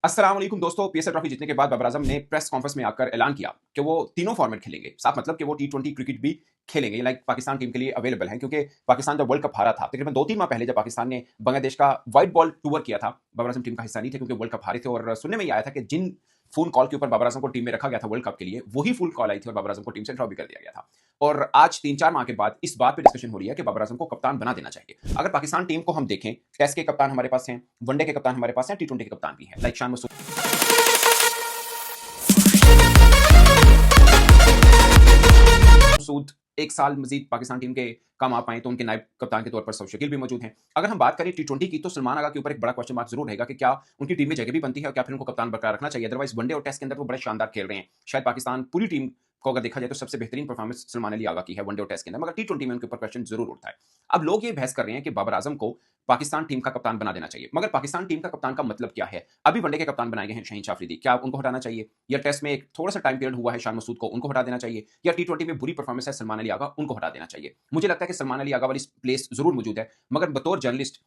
अस्सलाम वालेकुम दोस्तों। पीएसएल ट्रॉफी जीतने के बाद बाबर आजम ने प्रेस कॉन्फ्रेंस में आकर ऐलान किया कि वो तीनों फॉर्मेट खेलेंगे। साफ मतलब कि वो टी20 क्रिकेट भी खेलेंगे। लाइक पाकिस्तान टीम के लिए अवेलेबल हैं, क्योंकि पाकिस्तान जब वर्ल्ड कप हारा था तकरीबन 2-3 माह पहले, जब पाकिस्तान ने बांग्लादेश का व्हाइट बॉल टूर किया था, बाबर आजम टीम का हिस्सा नहीं थे क्योंकि वर्ल्ड कप हारे थे। और सुनने में ये आया था कि जिन फोन कॉल के ऊपर बाबर आजम को टीम में रखा गया था वर्ल्ड कप के लिए, वही फुल कॉल आई थी और बाबर आजम को टीम से ड्रॉ भी कर दिया गया था। और आज 3-4 माह के बाद इस बात पे डिस्कशन हो रही है कि बाबर आजम को कप्तान बना देना चाहिए। अगर पाकिस्तान टीम को हम देखें, टेस्ट के कप्तान हमारे पास हैं, वनडे के कप्तान हमारे पास हैं, टी20 के कप्तान भी हैं। लाइक शान मसूद एक साल मजीद पाकिस्तान टीम के काम आ पाए तो उनके नायब कप्तान के तौर पर सौद शकील भी मौजूद हैं। अगर हम बात करें टी20 की, तो सलमान आगा के ऊपर एक बड़ा क्वेश्चन मार्क जरूर रहेगा कि क्या उनकी टीम में जगह भी बनती है और क्या फिर उनको कप्तान बरकरार रखना चाहिए। अदरवाइज वनडे और टेस्ट के अंदर वो बड़े शानदार खेल रहे हैं। शायद पाकिस्तान पूरी टीम को अगर देखा जाए तो सबसे बेहतरीन परफॉर्मेंस सलमान अली आगा की है वनडे और टेस्ट के अंदर, मगर टी20 में उनके ऊपर क्वेश्चन जरूर उठता है। अब लोग ये बहस कर रहे हैं कि बाबर आजम को पाकिस्तान टीम का कप्तान बना देना चाहिए, मगर पाकिस्तान टीम का कप्तान का मतलब क्या है। अभी वनडे के कप्तान बनाए गए हैं शहीन शाह अफरीदी, क्या उनको हटाना चाहिए? या टेस्ट में एक थोड़ा सा टाइम पीरियड हुआ है शान मसूद को, उनको हटा देना चाहिए? या टी20 में बुरी परफॉर्मेंस है सलमान अली आगा, उनको हटा देना चाहिए? मुझे लगता है कि सलमान अली आगा वाली प्लेस जरूर मौजूद है, मगर बतौर जर्नलिस्ट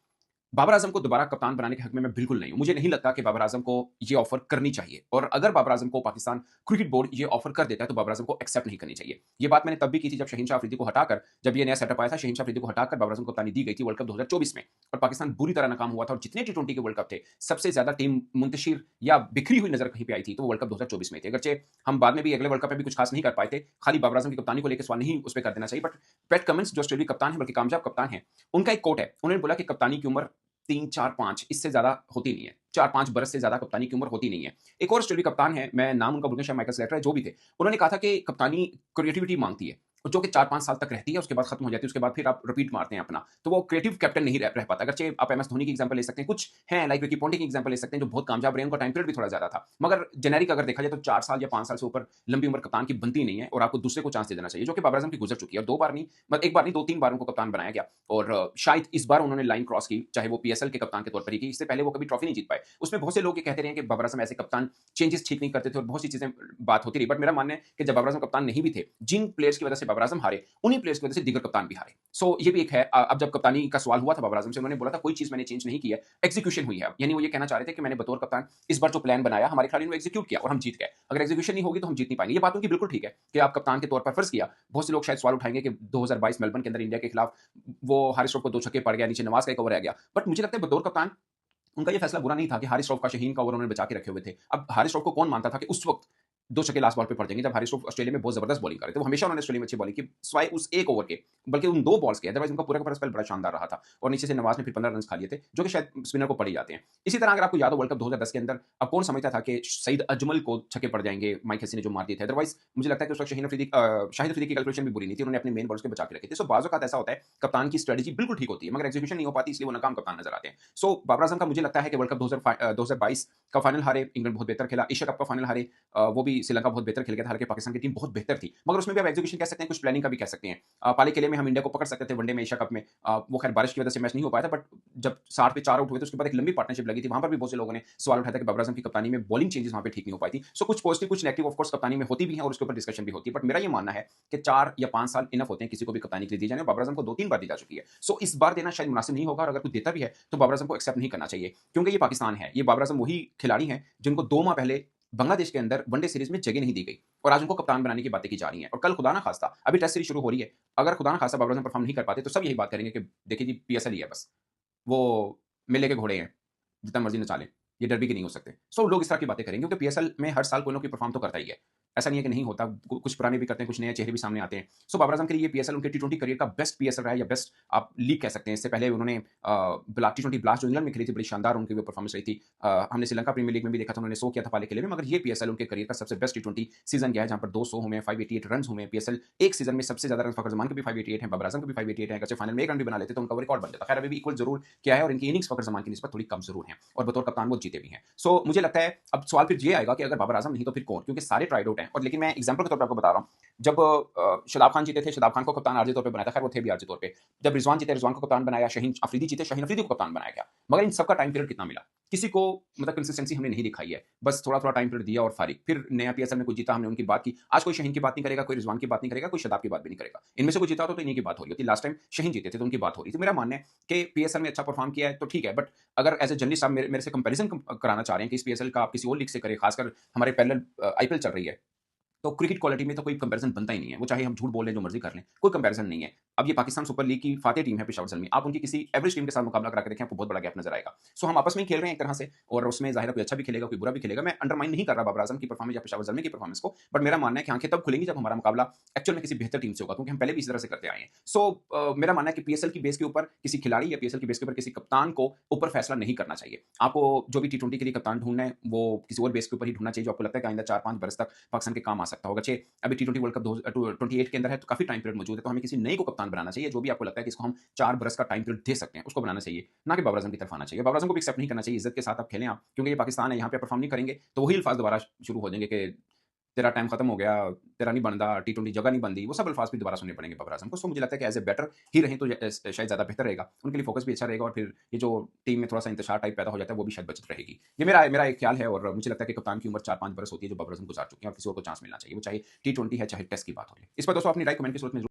बाबर आजम को दोबारा कप्तान बनाने के हक में मैं बिल्कुल नहीं हूं। मुझे नहीं लगता कि बाबर आजम को ये ऑफर करनी चाहिए, और अगर बाबर आजम को पाकिस्तान क्रिकेट बोर्ड ये ऑफर कर देता है तो बाबर आजम को एक्सेप्ट नहीं करनी चाहिए। ये बात मैंने तब भी की थी जब शहीन शाह अफरीदी को हटाकर, जब ये नया सेटअप आया था, शहीन शाह अफरीदी को हटाकर बाबर आजम को कप्तानी दी गई थी वर्ल्ड कप 2024 में, और पाकिस्तान बुरी तरह नाकाम हुआ था। और जितने टी20 के वर्ल्ड कप थे, सबसे ज्यादा टीम मुंतशिर या बिखरी हुई नजर कहीं पे आई थी तो वर्ल्ड कप 2024 में थे। अगरचे हम बाद में भी अगले वर्ल्ड कप में भी कुछ खास नहीं कर पाए थे, खाली बाबर आजम की कप्तानी को लेकर सवाल नहीं उस पर कर देना चाहिए। बट पैट कमिंस जो ऑस्ट्रेलिया कप्तान है, बल्कि कामयाब कप्तान है, उनका एक कोट है, उन्होंने बोला कि कप्तानी की उम्र 3-4-5 इससे ज्यादा होती नहीं है। 4-5 बरस से ज्यादा कप्तानी की उम्र होती नहीं है। एक और ऑस्ट्रेलियाई कप्तान है, मैं नाम उनका भूल गया, शायद माइकल स्लेटर है, जो भी थे, उन्होंने कहा था कि कप्तानी क्रिएटिविटी मांगती है, जो कि 4-5 साल तक रहती है, उसके बाद खत्म हो जाती है, उसके बाद फिर आप रिपीट मारते हैं अपना, तो वो क्रिएटिव कैप्टन नहीं रह पाता। अगरचे आप एमएस धोनी की एग्जांपल ले सकते हैं, कुछ हैं लाइक विकी पॉन्टिंग की एग्जांपल ले सकते हैं जो बहुत कामयाब रहे, उनका टाइम पीरियड भी थोड़ा ज्यादा था, मगर जेनेरिक अगर देखा जाए तो 4 साल या 5 साल से ऊपर लंबी उम्र कप्तान की बनती नहीं है, और आपको दूसरे को चांस दे देना चाहिए, जो कि बाबर आजम की गुजर चुकी है। और 2 बार नहीं, मतलब 1 बार नहीं, 2-3 बार उनको कप्तान बनाया गया, और शायद इस बार उन्होंने लाइन क्रॉस की, चाहे वो पीएसएल के कप्तान के तौर पर ही की, इससे पहले वो कभी ट्रॉफी नहीं जीत पाए। उसमें बहुत से लोग ये कहते रहे हैं कि बाबर आजम ऐसे कप्तान चेंजेस ठीक नहीं करते थे और बहुत सी चीजें बात होती रही। बट मेरा मानना है कि जब बाबर आजम कप्तान नहीं भी थे, जिन प्लेयर्स की वजह से बाबर आजम हारे, उन्हीं प्लेयर्स की वजह से दीगर कप्तान भी हारे। सो ये भी एक है। अब जब कप्तानी का सवाल हुआ था बाबर आजम से, उन्होंने बोला था कोई चीज मैंने चेंज नहीं की है, एग्जीक्यूशन हुई है। यानी वो ये कहना चाह रहे थे कि मैंने बतौर कप्तान इस बार जो प्लान बनाया, हमारे खिलाड़ियों ने एग्जीक्यूट किया और हम जीत गए। अगर एग्जीक्यूशन नहीं होगी तो हम जीत नहीं पाएंगे। ये बात उनकी बिल्कुल ठीक है कि आप कप्तान के तौर पर फर्ज किया। बहुत से लोग शायद सवाल उठाएंगे कि 2022 मेलबर्न के अंदर इंडिया के खिलाफ वो हारिस रऊफ को 2 छक्के पड़ गया, नीचे नवाज का एक ओवर रह गया। बट मुझे लगता है बतौर कप्तान उनका ये फैसला बुरा नहीं था कि हारिस रऊफ का शहीन का ओवर उन्होंने बचा के रखे हुए थे। अब हारिस रऊफ को कौन मानता था कि उस वक्त 2 छक्के लास्ट बॉल पे पड़ जाएंगे, जब हारिस रऊफ ऑस्ट्रेलिया में बहुत जबरदस्त बॉलिंग कर रहे थे। वो हमेशा उन्होंने ऑस्ट्रेलिया में अच्छी बॉलिंग की, सिवाय उस एक ओवर के, बल्कि उन 2 बॉल्स के। अदरवाइज उनका पूरा का पूरा स्पेल बड़ा शानदार रहा था, और नीचे से नवाज ने फिर 15 रन खा लिए थे, जो कि शायद स्पिनर को पड़ ही जाते हैं। इसी तरह अगर आपको याद हो वर्ल्ड कप 2010 के अंदर, अब कौन समझता था कि सईद अजमल को छक्के पड़ जाएंगे, माइक हसी ने जो मार दिए थे। अदरवाइज मुझे लगता है कि उस वक्त शाहिद अफरीदी की कैलकुलेशन भी बुरी नहीं थी, उन्होंने अपने मेन बॉल्स के बचा के रखे थे। सो बाज़ औक़ात ऐसा होता है, कप्तान की स्ट्रेटजी बिल्कुल ठीक होती है, मगर एग्जीक्यूशन नहीं हो पाती, इसलिए वो नाकाम कप्तान नजर आते हैं। सो बाबर आजम का मुझे लगता है कि वर्ल्ड कप 2022 का फाइनल हारे, इंग्लैंड बहुत बेहतर खेला। एशिया कप का फाइनल हारे, वो भी श्रीलंका बहुत बेहतर खेल गया था, हालांकि पाकिस्तान की टीम बहुत बेहतर थी, मगर उसमें भी आप एग्जीक्यूशन कह सकते हैं, कुछ प्लानिंग का भी कह सकते हैं। पाले केले में हम इंडिया को पकड़ सकते थे वनडे में, एशिया कप में। वो खैर बारिश की वजह से मैच नहीं हो पाया था, बट जब 60 पे 4 आउट हुए तो उसके बाद एक लंबी पार्टनरशिप लगी थी, वहां पर भी बहुत से लोगों ने सवाल उठाया था कि बाबर आजम की कप्तानी में बॉलिंग चेंजेस वहां पे ठीक नहीं हो पाई थी। सो कुछ पॉजिटिव कुछ नेगेटिव ऑफकोर्स कप्तानी में होती भी है, और उसके ऊपर डिस्कशन भी होती है। बट मेरा ये मानना है कि 4 या 5 साल इनफ होते हैं किसी को भी कप्तानी के लिए दी जाने। बाबर आजम को 2-3 बार दी जा चुकी है, सो इस बार देना शायद मुनासिब नहीं होगा, और अगर कोई देता भी है तो बाबर आजम को एक्सेप्ट नहीं करना चाहिए, क्योंकि ये पाकिस्तान है। ये बाबर आजम वही खिलाड़ी हैं जिनको 2 माह पहले बांग्लादेश के अंदर वनडे सीरीज में जगह नहीं दी गई, और आज उनको कप्तान बनाने की बातें की जा रही हैं। और कल खुदा ना खास्ता अभी टेस्ट सीरीज शुरू हो रही है, अगर खुदा ना खास्ता बाबर आजम परफॉर्म नहीं कर पाते तो सब यही बात करेंगे कि देखिए जी पीएसएल ही है बस, वो मेले के घोड़े हैं, जितना मर्जी नचा लें, ये डर्बी के नहीं हो सकते। सो लोग इस तरह की बातें करेंगे, क्योंकि पीएसएल में हर साल कोई ना कोई परफॉर्म तो करता ही है। ऐसा नहीं है कि नहीं होता, कुछ पुराने भी करते हैं, कुछ नए चेहरे भी सामने आते हैं। सो बाबर आजम के लिए ये पीएसएल उनके टी20 करियर का बेस्ट पीएसएल रहा है, या बेस्ट आप लीग कह सकते हैं। इससे पहले उन्होंने टी20 ब्लास्ट जो इंग्लैंड में खेली थी, बड़ी शानदार उनकी वो परफॉर्मेंस रही थी। हमने श्रीलंका प्रीमियर लीग में भी देखा था, उन्होंने 100 किया था पाले के लिए, मगर ये पीएसएल उनके करियर का सबसे बेस्ट टी20 सीजन गया है, जहां पर 200 हुए, 588 रन हुए। पीएसएल एक सीजन में सबसे ज्यादा रन फखर जमान के भी 588 है, बाबर आजम के भी 588 है। अगर फाइनल में एक रन भी बना लेते तो उनका रिकॉर्ड बन जाता। खैर अभी भी इक्वल जरूर किया है, और इनकी इनिंग्स फखर जमान की निस्बत थोड़ी कम जरूर है, और बतौर कप्तान वो जीते भी हैं। सो मुझे लगता है अब सवाल फिर ये आएगा कि अगर बाबर आजम नहीं तो फिर कौन, क्योंकि सारे ट्राइड आउट हैं। हैं। और लेकिन मैं एग्जांपल के तौर पे आपको बता रहा हूँ, जब शादाब खान जीते थे, शादाब खान को कप्तान आरजी तौर पे बनाया था, खैर वो थे भी आरजी तौर पे। जब रिजवान जीते, रिजवान को कप्तान बनाया, शाहीन अफरीदी जीते, शाहीन अफरीदी को कप्तान बनाया गया। मगर इन सबका टाइम पीरियड कितना मिला? किसी को मतलब कंसिस्टेंसी हमने नहीं दिखाई है, बस थोड़ा-थोड़ा टाइम पीरियड दिया और फारिग। फिर नया पीएसएल में कोई जीता, हमने उनकी बात की। आज कोई शाहीन की बात नहीं करेगा, कोई रिजवान की बात नहीं करेगा, कोई शादाब की बात भी नहीं करेगा। इनमें से कोई जीता होता तो इन्हीं की बात हो रही होती। लास्ट टाइम शाहीन जीते थे तो उनकी बात हो रही थी। मेरा मानना है कि पीएसएल में अच्छा परफॉर्म किया है तो ठीक है, बट अगर एज ए जर्नलिस्ट आप मेरे से कंपैरिजन कराना चाह रहे हैं कि इस पीएसएल का आप किसी और लीग से करें, खासकर हमारे पैरेलल आईपीएल चल रही है, तो क्रिकेट क्वालिटी में तो कोई कंपैरिजन बनता ही नहीं है। वो चाहे हम झूठ बोल लें, जो मर्जी कर लें, कोई कंपैरिजन नहीं है। अब ये पाकिस्तान सुपर लीग की फातेह टीम है पेशावर ज़ल्मी, आप उनकी किसी एवरेज टीम के साथ मुकाबला करा के देखें, आपको बहुत बड़ा गैप नजर आएगा। सो हम आपस में ही खेल रहे हैं एक तरह से, और उसमें ज़ाहिर है कोई अच्छा भी खेलेगा, कोई बुरा भी खेलेगा। मैं अंडरमाइन नहीं कर रहा बाबर आजम की परफॉर्मेंस या पेशावर ज़ल्मी की परफॉर्मेंस को, बट मेरा मानना है कि आंखें तब खुलेंगी जब हमारा मुकाबला एक्चुअल में किसी बेहतर टीम से होगा, क्योंकि हम पहले भी इसी तरह से करते आए हैं। सो मेरा मानना है कि पीएसएल की बेस के ऊपर किसी खिलाड़ी या पीएसएल की बेस के ऊपर किसी कप्तान को ऊपर फैसला नहीं करना चाहिए। आपको जो भी टी20 के लिए कप्तान ढूंढना है, वो किसी और बेस के ऊपर ही ढूंढना चाहिए, जो आपको लगता है कि आइंदा 4-5 बरस तक पाकिस्तान के काम आ सकता होगा। अभी टी20 वर्ल्ड कप 28 के अंदर है, तो काफी टाइम पीरियड मौजूद है, तो हमें किसी नई को कप्तान बनाना चाहिए, जो भी आपको लगता है कि इसको हम 4 बरस का टाइम पीरियड दे सकते हैं, उसको बनाना चाहिए, ना कि बाबर आजम की तरफ आना चाहिए। बाबर आजम को भी एक्सेप्ट नहीं करना चाहिए, इज्जत के साथ आप खेलें आप, क्योंकि ये पाकिस्तान है, यहाँ पे परफॉर्म नहीं करेंगे तो वही अल्फाज दोबारा शुरू हो जाएंगे कि तेरा टाइम खत्म हो गया, तेरा नहीं बनता, टी20 जगह नहीं बनती, वो सब अल्फाज भी दोबारा सुनने पड़ेंगे बाबर आजम को। सो मुझे लगता है कि एज ए बैटर ही रहें तो शायद ज़्यादा बेहतर रहेगा, उनके लिए फोकस भी अच्छा रहेगा, और फिर ये जो टीम में थोड़ा सा इंतशार टाइप पैदा हो जाता है वो भी शायद बचत रहेगी। ये मेरा एक ख्याल है, और मुझे लगता है कि कप्तान की उम्र 4-5 बरस होती है जो बाबर आजम गुजार चुके हैं, और किसी और को चांस मिलना चाहिए, वो चाहे टी20 है चाहे टेस्ट की बात हो। इस पर दोस्तों अपनी राय कमेंट के सूरत में